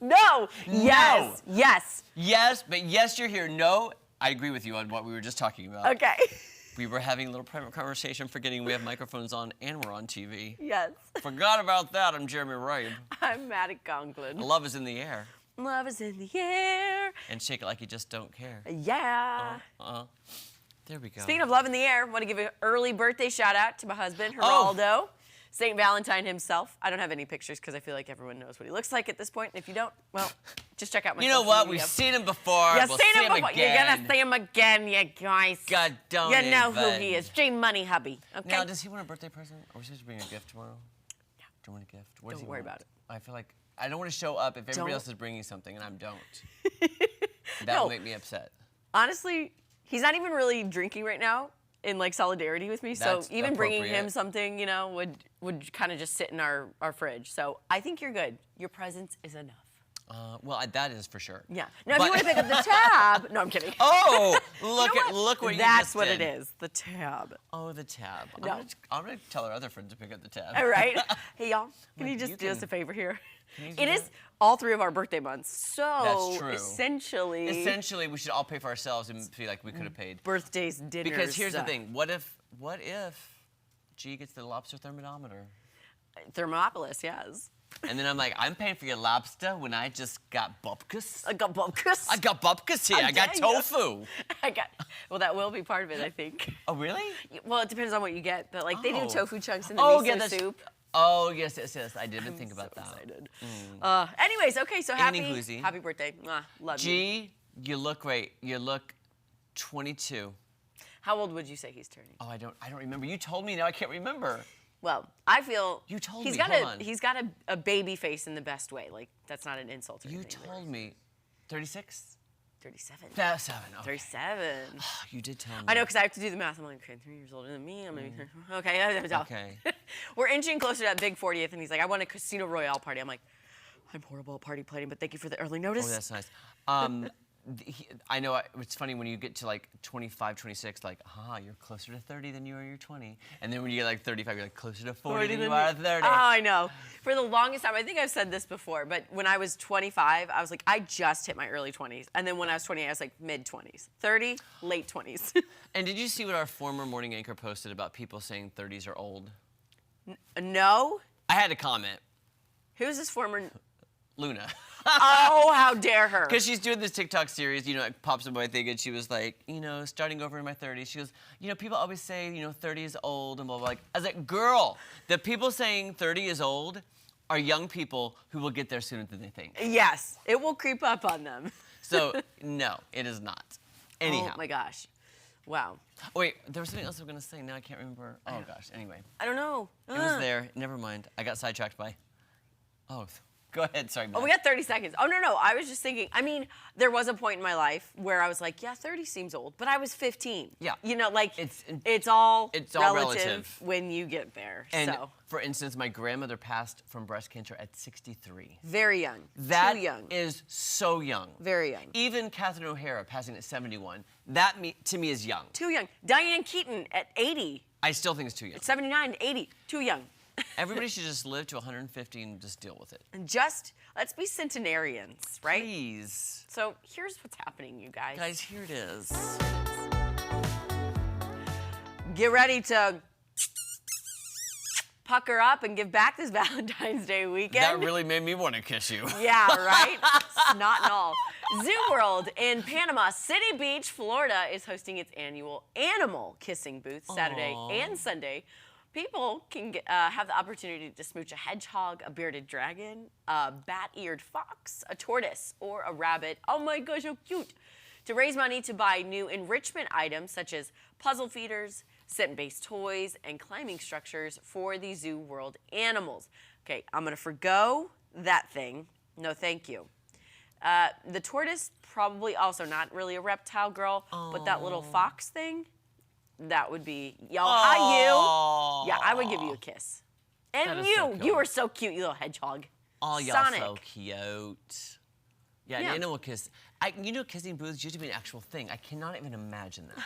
No. Yes. Yes. Yes, but yes, you're here. No, I agree with you on what we were just talking about. Okay. We were having a little private conversation, forgetting we have microphones on and we're on TV. Yes. Forgot about that. I'm Jeremy Ribe. I'm Maddie Conklin. Love is in the air. Love is in the air. And shake it like you just don't care. Yeah. There we go. Speaking of love in the air, I want to give an early birthday shout out to my husband, Geraldo. St. Valentine himself. I don't have any pictures because I feel like everyone knows what he looks like at this point. And if you don't, well, just check out my You know social what? media. We've seen him before. You've we'll seen see him before. again. You're going to see him again, you guys. God, don't You know who even. he is. J Money Hubby. Okay? Now, does he want a birthday present? Or are we supposed to bring a gift tomorrow? No. Do you want a gift? What does Don't he worry want? about it. I feel like I don't want to show up if everybody Don't. else is bringing something and I don't. That will make me upset. Honestly, he's not even really drinking right now in like solidarity with me. That's so even bringing him appropriate. something, you know, would kind of just sit in our fridge. So I think you're good. Your presence is enough. Well, that is for sure. Yeah. Now, if you want to pick up the tab, no, I'm kidding. Oh, look You know look what you That's just what did. it is. The tab. Oh, the tab. No. I'm gonna tell our other friends to pick up the tab. All right. Hey, y'all. Can Like, you just you do us can- a favor here? you do It is that? all 3 of our birthday months. So That's true. essentially, We should all pay for ourselves and feel like we could have paid. birthdays, dinners. Because here's the thing. What if G gets the lobster thermometer? Thermopolis, yes. And then I'm like, I'm paying for your lobster when I just got bupkis. I got bubkus. I got bupkis here. I got dare you. tofu. Well, that will be part of it, I think. Oh, really? Well, it depends on what you get, but like they do Oh. tofu chunks in the Oh, miso yeah, that's- soup. Oh, yes. I didn't think about So that. excited. Anyways, okay, so happy Anywhoosie. birthday. Mwah, love you. G, you look great. You look 22. How old would you say he's turning? Oh, I don't remember. You told me, now I can't remember. Well, I feel You told he's me, got hold on. he's got a baby face in the best way. Like that's not an insult or You anything. told me 36? 37. 37. Okay. 37. You did tell me. I know, because I have to do the math. I'm like, okay, 3 years older than me. I'm like, okay. Okay. We're inching closer to that big 40th, and he's like, I want a Casino Royale party. I'm like, I'm horrible at party planning, but thank you for the early notice. Oh, that's nice. I know it's funny when you get to like 25, 26, like, you're closer to 30 than you are your 20. And then when you get like 35, you're like closer to 40 than you are 30. Oh, I know. For the longest time, I think I've said this before, but when I was 25, I was like, I just hit my early 20s. And then when I was 28, I was like mid-20s. 30, late 20s. And did you see what our former morning anchor posted about people saying 30s are old? No? I had to comment. Who's this former? Luna. Oh, how dare her. Because she's doing this TikTok series, you know, it pops up my thing, and she was like, you know, starting over in my 30s. She goes, you know, people always say, you know, 30 is old and blah, blah, blah. I was like, girl, the people saying 30 is old are young people who will get there sooner than they think. Yes, it will creep up on them. So, no, it is not. Anyhow. Oh, my gosh. Wow. Wait, there was something else I was going to say. Now I can't remember. Oh, gosh. Anyway. I don't know. It was there. Never mind. I got sidetracked by... Oh, go ahead. Sorry, Matt. Oh, we got 30 seconds. Oh, no. I was just thinking, I mean, there was a point in my life where I was like, yeah, 30 seems old, but I was 15. Yeah. You know, like, It's all relative. relative when you get there. And, so, for instance, my grandmother passed from breast cancer at 63. very young. That Too young. is so young. Very young. Even Catherine O'Hara passing at 71, to me is young. Too young. Diane Keaton at 80. I still think it's too young. 79 to 80. Too young. Everybody should just live to 150 and just deal with it. And just, let's be centenarians, right? Please. So here's what's happening, you guys. Guys, here it is. Get ready to pucker up and give back this Valentine's Day weekend. That really made me want to kiss you. Yeah, right? Snot and all. Zoo World in Panama City Beach, Florida is hosting its annual animal kissing booth Saturday and Sunday. People can have the opportunity to smooch a hedgehog, a bearded dragon, a bat-eared fox, a tortoise, or a rabbit. Oh my gosh, how cute. To raise money to buy new enrichment items such as puzzle feeders, scent-based toys, and climbing structures for the Zoo World animals. Okay, I'm gonna forgo that thing. No, thank you. The tortoise, probably also not really a reptile girl, but that little fox thing, that would be, yo, hi you. Yeah, I would give you a kiss. That And is you, so cool. you are so cute, you little hedgehog. Oh, y'all Sonic. so cute. Yeah, Yeah. an animal kiss. You know, kissing booths used to be an actual thing. I cannot even imagine that.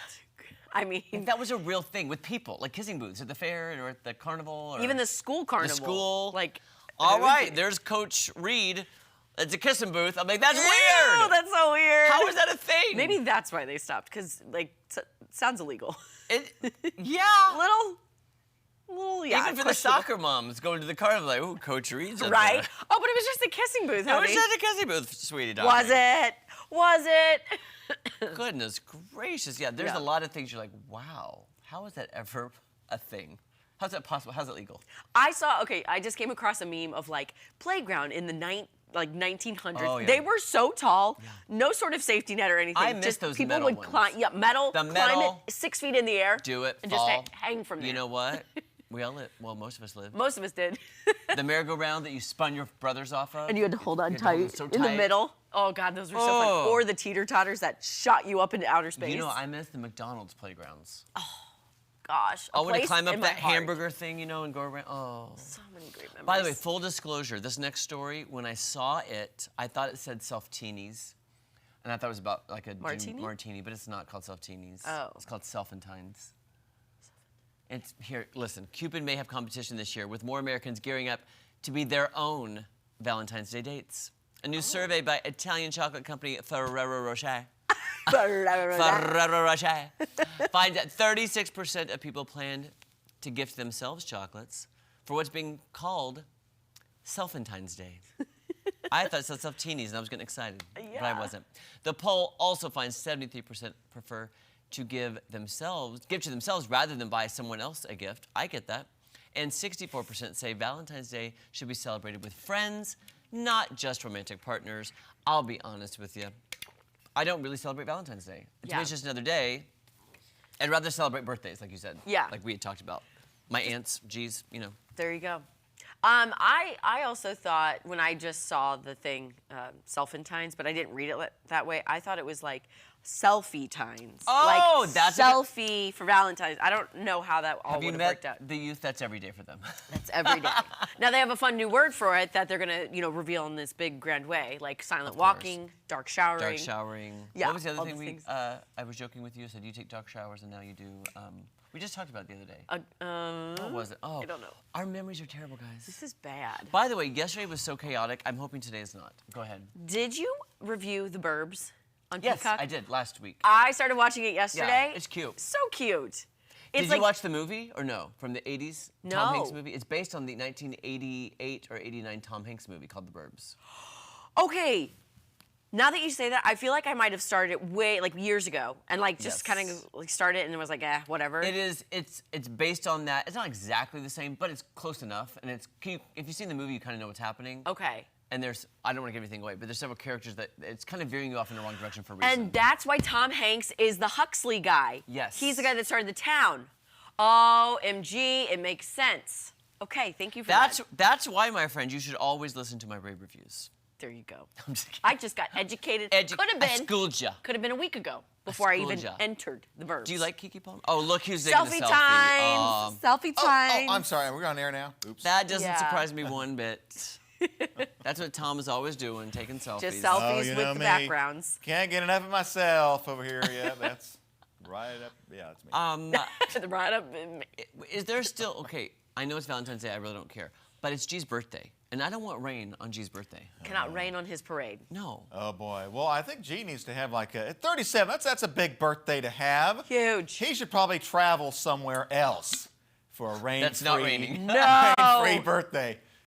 I mean, If that was a real thing with people, like kissing booths at the fair or at the carnival. Or even the school carnival. school. Like, All it would right, be- there's Coach Reed It's a kissing booth. I'm like, that's Ew, weird. that's so weird. How is that a thing? Maybe that's why they stopped, because, like, sounds illegal. Yeah. Little, yeah. Even for the questionable. soccer moms going to the carnival, like, ooh, Coach Reed's up Right? there. Oh, but it was just a kissing booth, It was honey. just a kissing booth, sweetie darling. Was it? Was it? Goodness gracious. Yeah, there's Yeah. a lot of things you're like, wow, how is that ever a thing? How's that possible? How's it legal? I just came across a meme of, like, playground in the 1900s. Oh, yeah. They were so tall, no sort of safety net or anything. I miss just those people metal would ones. climb, metal, The climb metal. it 6 feet in the air. Do it, And fall. just hang from there. You know what? We all live. Well, most of us live. Most of us did. The merry-go-round that you spun your brothers off of. And you had to hold on You had to hold tight, them so in the tight. middle. Oh, God, those were so Oh. fun. Or the teeter-totters that shot you up into outer space. You know, I miss the McDonald's playgrounds. Gosh. I want to place climb up in my that heart. hamburger thing, you know, and go around. Oh. So many great memories. By the way, full disclosure, this next story, when I saw it, I thought it said Self-Teenies. And I thought it was about like a martini, but it's not called Self-Teenies. Oh. It's called Self-intines. It's here, listen, Cupid may have competition this year with more Americans gearing up to be their own Valentine's Day dates. A new survey by Italian chocolate company Ferrero Rocher Ferrero Rocher finds that 36% of people planned to gift themselves chocolates for what's being called Self-intines Day. I thought it said Self-teenies and I was getting excited, but I Yeah. wasn't. The poll also finds 73% prefer to give to themselves rather than buy someone else a gift. I get that. And 64% say Valentine's Day should be celebrated with friends, not just romantic partners. I'll be honest with you. I don't really celebrate Valentine's Day. To me, Yeah. it's just another day. I'd rather celebrate birthdays, like you said. Yeah. Like we had talked about. My aunts, geez, you know. There you go. I also thought when I just saw the thing, Self-intines, but I didn't read it that way. I thought it was like selfie-tines. Oh, like that's selfie for Valentine's. I don't know how that all Have you would have worked met out. the youth? That's every day for them. That's every day. Now they have a fun new word for it that they're gonna, reveal in this big grand way, like silent walking, dark showering. Dark showering. Yeah, What was the other all thing those we? things. I was joking with you. Said you take dark showers and now you do. We just talked about it the other day. What was it? Oh, I don't know. Our memories are terrible, guys. This is bad. By the way, yesterday was so chaotic. I'm hoping today is not. Go ahead. Did you review The Burbs on Yes, Peacock? I did last week. I started watching it yesterday. it's cute. So cute. It's Did like, you watch the movie or no? From the 80s? Tom Hanks No. movie? It's based on the 1988 or 89 Tom Hanks movie called The Burbs. Okay. Now that you say that, I feel like I might have started it years ago, and just Yes. kind of started and it was like, whatever. It is. It's based on that. It's not exactly the same, but it's close enough. And if you've seen the movie, you kind of know what's happening. Okay. And I don't want to give anything away, but there's several characters that it's kind of veering you off in the wrong direction for a reason. And that's why Tom Hanks is the Huxley guy. Yes. He's the guy that started the town. OMG, it makes sense. Okay, thank you for that. That's why, my friend, you should always listen to my rave reviews. There you go. I'm just kidding. I just got educated. Could have I been. schooled ya. Could have been a week ago before I even schooled ya. entered the Burbs. Do you like Keke Palmer? Oh, look who's taking Selfie the selfie. times? Selfie Oh, times. I'm sorry. We're on air now. Oops. That doesn't Yeah. surprise me one bit. That's what Tom is always doing, taking selfies. Just selfies you with know the me. backgrounds. Can't get enough of myself over here. Yeah, that's right up. Yeah, that's me. Right up. Is there still, okay, I know it's Valentine's Day, I really don't care, but it's G's birthday, and I don't want rain on G's birthday. Cannot rain on his parade. No. Oh boy. Well, I think G needs to have like at 37. That's a big birthday to have. Huge. He should probably travel somewhere else for a rain-free. That's not raining. No. Rain-free birthday.